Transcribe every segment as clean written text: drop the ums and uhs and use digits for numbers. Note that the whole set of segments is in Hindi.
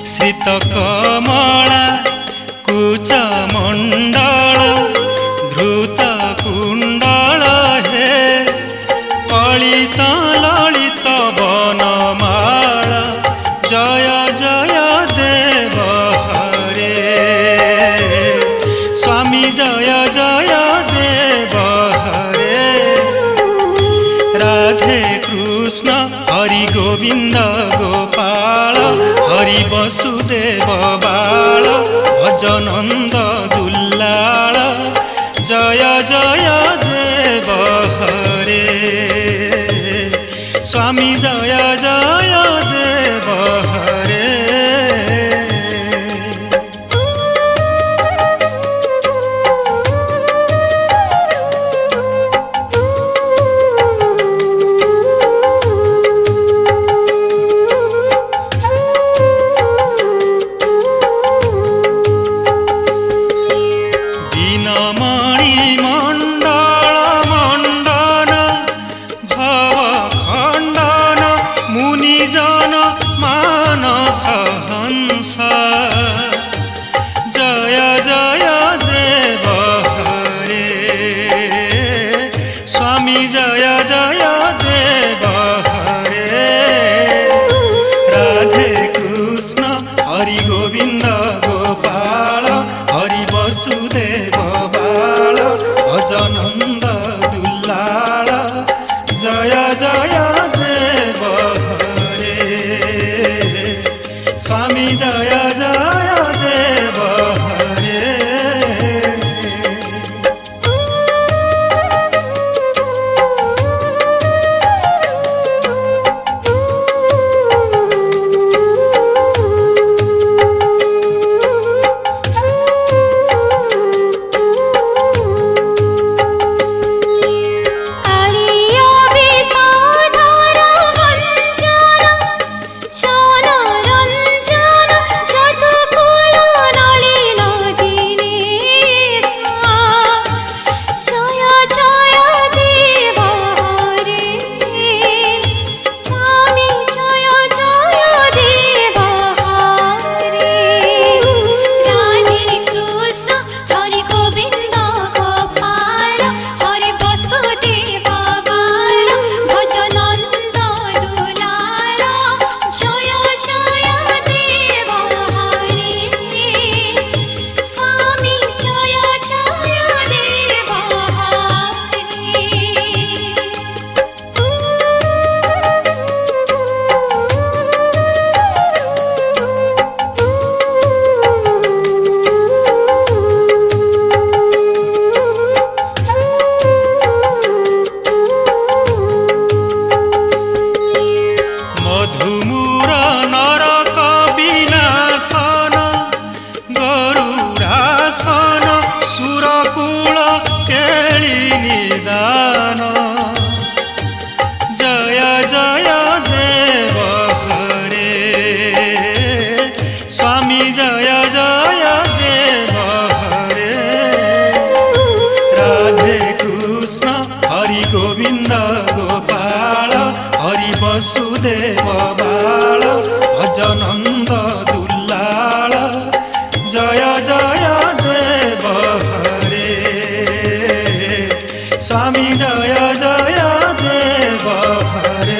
श्रित कमला कुचमण्डल धृत कुण्डल हे ललित ललित वनमाल जय जय देव हरे स्वामी जय जय देव हरे राधे कृष्ण हरि गोविंद गोपाल हरि वसुदेव बाल भजनंद दुल्लाल जय जय देव हरे स्वामी जय जय देव हरे हंस जय जय देव हरे स्वामी जय जय देव हरे राधे कृष्ण हरि गोविंद गोपाल हरि वसुदेव बाल भजनंद दुल्लाल जय जय देव हरे स्वामी जय जय देव हरे सुरकूल केली निदान जय जय देव हरे स्वामी जय जय देव हरे राधे कृष्ण हरि गोविंद गोपाल हरि वसुदेव बाल भजनंद दुल्लाल जय जय देव हरे स्वामी जय जय देव हरे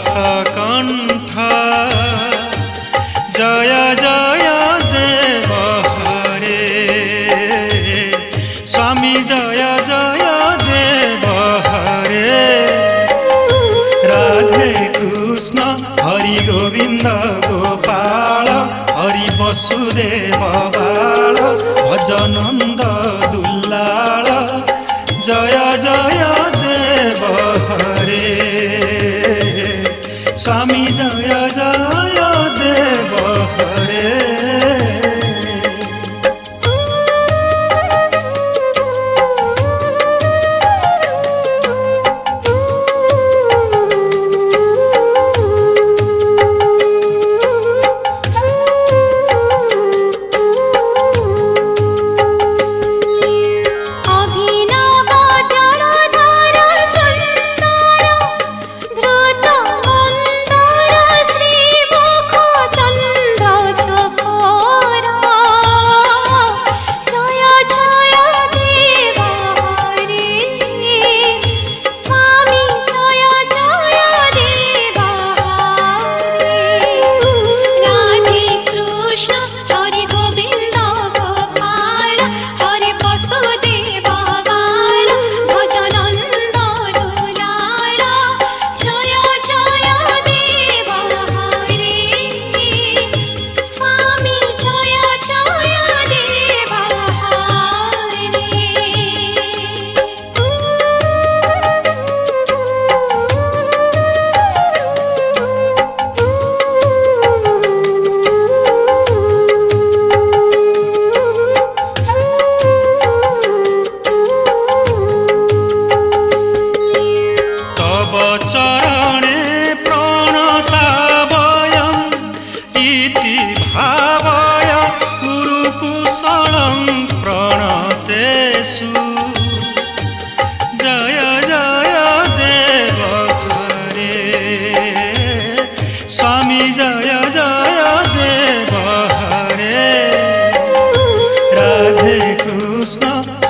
रसकण्ठ जय जय देव हरे स्वामी जय जय देव हरे राधे कृष्ण हरि गोविंद गोपाल हरि वसुदेव बाल भजनंद दुल्लाल जय जय देव हरे स्वामी जय जय देव हरे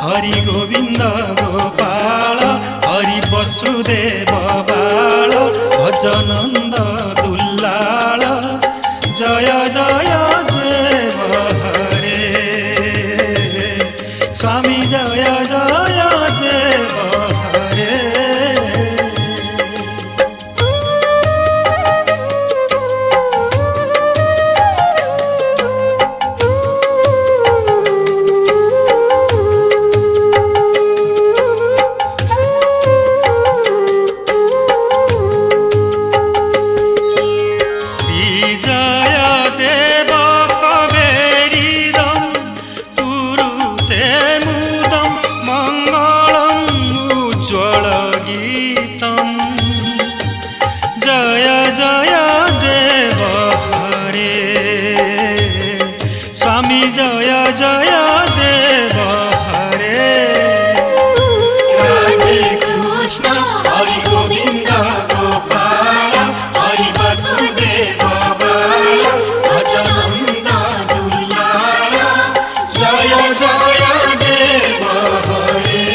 हरि गोविंद गोपाल हरि वसुदेव बाल भजनंद दुल्लाल जय जय देव हरे स्वामी जय जय देव हरे जय जय देव हरे राधे कृष्ण हरि गोविंद गोपाल हरि वसुदेव बाल भजनंद दुल्लाल जय जय देव हरे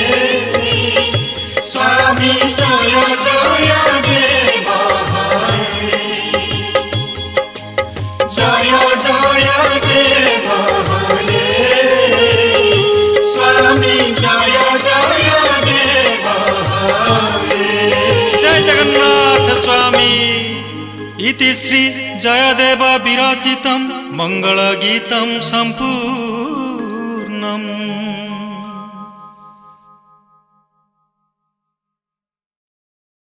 स्वामी जय जय देव हरे जय जय देव जय जगन्नाथ स्वामी इति श्री जयदेव विरचितं मंगलगीतं संपूर्णम्।